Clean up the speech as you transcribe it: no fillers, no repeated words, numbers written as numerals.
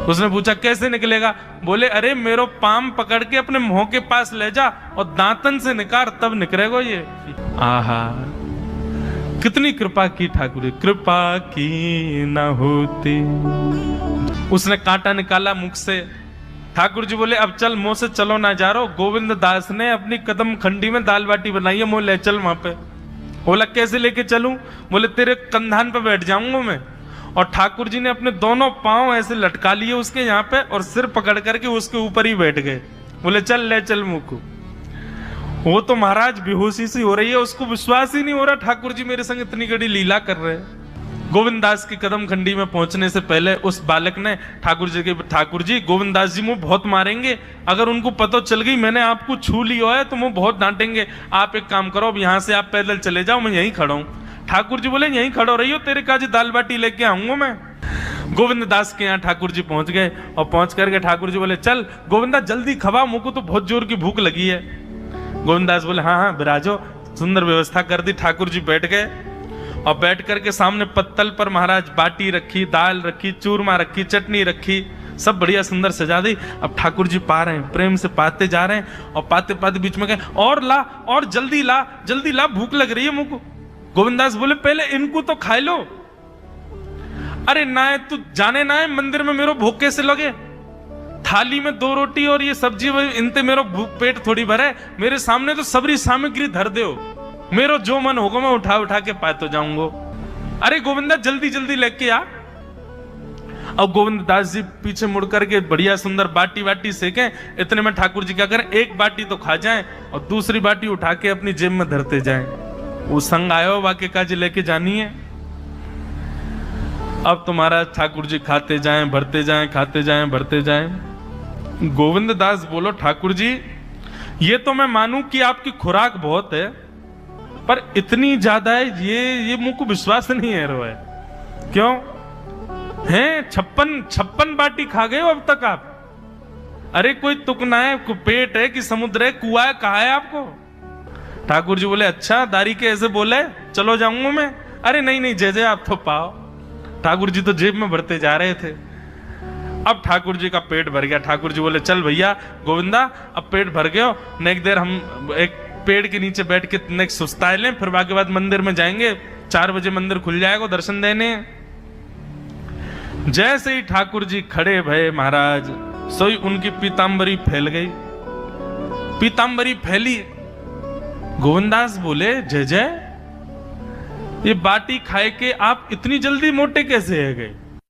उसने पूछा कैसे निकलेगा? बोले अरे मेरो पाम पकड़ के अपने मुंह के पास ले जा और दांतन से निकाल, तब निकलेगा ये। आहा, कितनी कृपा की ठाकुर, कृपा की न होती। उसने कांटा निकाला मुख से। ठाकुर जी बोले अब चल, मुंह से चलो ना जा रहा। गोविंद दास ने अपनी कदम खंडी में दाल बाटी बनाई है, मुंह ले चल वहां पे। बोला कैसे लेके चलूं? बोले तेरे कंधान पे बैठ जाऊंगा मैं। और ठाकुर जी ने अपने दोनों पांव ऐसे लटका लिए उसके यहाँ पे और सिर पकड़ करके उसके ऊपर ही बैठ गए। बोले चल ले चल मुंह को। वो तो महाराज बेहोशी सी हो रही है, उसको विश्वास ही नहीं हो रहा ठाकुर जी मेरे संग इतनी बड़ी लीला कर रहे हैं। गोविंद दास की कदम खंडी में पहुंचने से पहले उस बालक ने ठाकुर जी गोविंद दास जी मुंह बहुत मारेंगे, अगर उनको पता चल गई मैंने आपको छू लिया है तो मुंह बहुत डांटेंगे। आप एक काम करो, अब यहाँ से आप पैदल चले जाओ, मैं यहीं खड़ा हूं। ठाकुर जी बोले यहीं खड़ा रही हो, तेरे काजी दाल बाटी लेके आऊंगा मैं। गोविंद दास के यहाँ ठाकुर जी पहुंच गए और पहुंच करके ठाकुर जी बोले चल गोविंदा जल्दी खवा, मुझको तो बहुत जोर की भूख लगी है। गोविंद दास बोले हाँ हाँ बिराजो। सुंदर व्यवस्था कर दी। ठाकुर जी बैठ गए और बैठ करके सामने पत्तल पर महाराज बाटी रखी, दाल रखी, चूरमा रखी, चटनी रखी, सब बढ़िया सुंदर सजा दी। अब ठाकुर जी पा रहे हैं, प्रेम से पाते जा रहे हैं और पाते पाते बीच में कहे और ला, और जल्दी ला, भूख लग रही है मुझको। गोविंदास बोले पहले इनको तो खा लो। अरे ना है तू जाने ना है मंदिर में मेरो भूख कैसे लगे? थाली में 2 रोटी और ये सब्जी, इनते मेरो भूख पेट थोड़ी भरे। मेरे सामने तो सबरी सामग्री धर दो, मेरो जो मन होगा मैं उठा उठा के पाते जाऊंगा। अरे गोविंदा जल्दी जल्दी लेके आ। अब गोविंद दास जी पीछे मुड़ करके बढ़िया सुंदर बाटी बाटी सेकें। इतने में ठाकुर जी क्या करें, एक बाटी तो खा जाएं और दूसरी बाटी उठा के अपनी जेब में धरते जाएं। वो संग आयो वाक्य काजी लेके जानी है। अब तुम्हारा ठाकुर जी खाते जाएं भरते जाएं, खाते जाएं भरते जाएं। गोविंद दास बोलो ठाकुर जी ये तो मैं मानूं कि आपकी खुराक बहुत है, पर इतनी ज्यादा है ये मुझको विश्वास नहीं है रो है। क्यों हैं 56 बाटी खा गए हो अब तक आप? अरे कोई तुकना है, पेट है कि समुद्र है, कुआ है, कहा है आपको? ठाकुर जी बोले अच्छा दारी के ऐसे बोले, चलो जाऊंगा मैं। अरे नहीं जय जय आप तो पाओ। ठाकुर जी तो जेब में भरते जा रहे थे। अब ठाकुर जी का पेट भर गया। ठाकुर जी बोले चल भैया गोविंदा अब पेट भर गया, नेक देर हम एक पेड़ के नीचे बैठ के नेक सुस्ताए लें, फिर बाकी बाद मंदिर में जाएंगे। 4 बजे मंदिर खुल जाएगा दर्शन देने। जैसे ही ठाकुर जी खड़े भये महाराज, सोई उनकी पीतांबरी फैल गई। पीतांबरी फैली। गोविंदास बोले जय जय, ये बाटी खाए के आप इतनी जल्दी मोटे कैसे है गए?